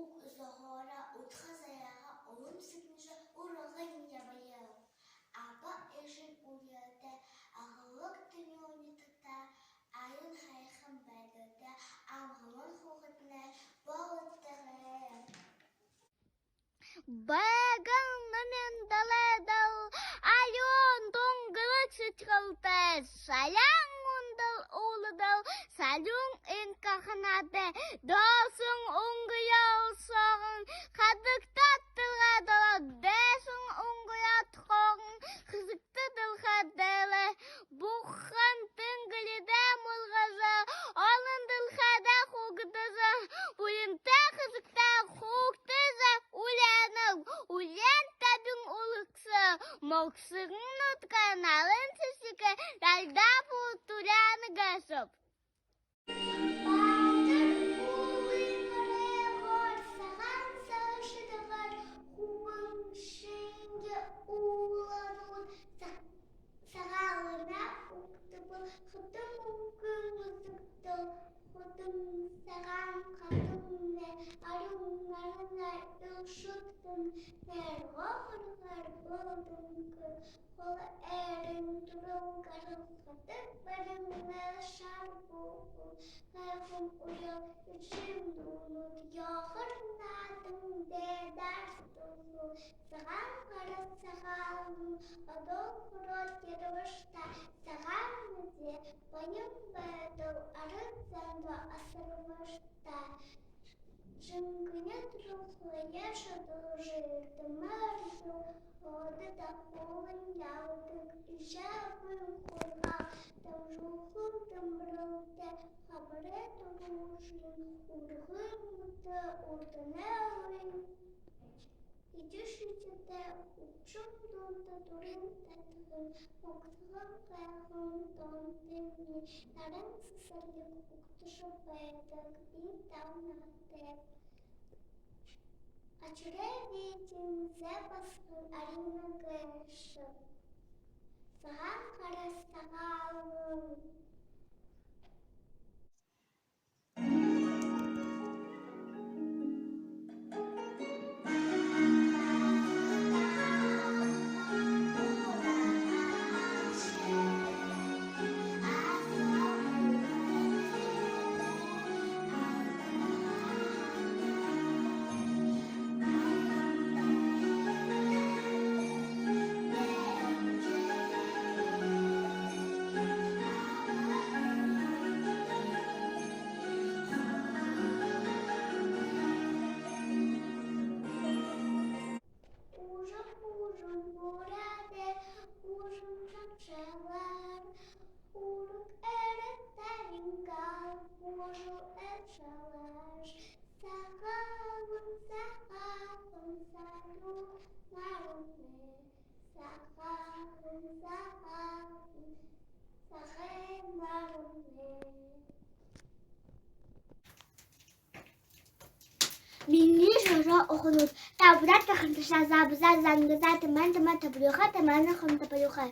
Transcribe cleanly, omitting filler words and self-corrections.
уг зохора утхазаяга олым сыкныша урагын ябая. Аба эшин уяда агылык төньонитта айын хайхан байдыда амгаман хогытна болыттыгы. Баганмен даледал айон донгылык сычкалты салян ундал улыдал салюн энкахнаде досун унгыял согын кадыктаттыга дала дэсун унгыят хогын кызыктыдыл хаделе бухан тынгылиде мулгаза алындыл хада хугдаза буйынта кызыкта хугтыза Улен табин улыкса, моксыгнут каналын сысыка, ральда путуляны гасоп. Батыр улыгыры гор, саған сашыдығар, хуын шенге улануын, сағалына уктыбыл, хытым угын ұзыктыл, хытым саған қатымне, арыңарына ылшыттым, нәр-ғағырғар болдыңқы, қолы әрін тұрыл қарылқатып, барыңына шар болғын, ғайқым ұял, үчім дұнут, яғырнадың дәдарстығы, саған қарат сағалым, адол құрот ервышта, саған мүзе, байым бәділ, арыз заңда асырвышта. Жынгыне тұрылқылы ешіді жырды мәрді, оды да қолын яудық, жабын қорғал, дәужуғын дымрылды, қабыры тұрушын, ұрғын мұты, ұрдыны өйін. Идішіде ұпшым донды тұрын тәтігін, мұқтығын қайғын дондымы, нарын сысырлық ұқтышы байдық, бей таунады. Ачыре бейтін зәбасқын арина гайшы, саған қарастағалым. Milli jara okunur. Taburat takıntışı zabıza zangıza temen temen taburuha temen kım taburuha.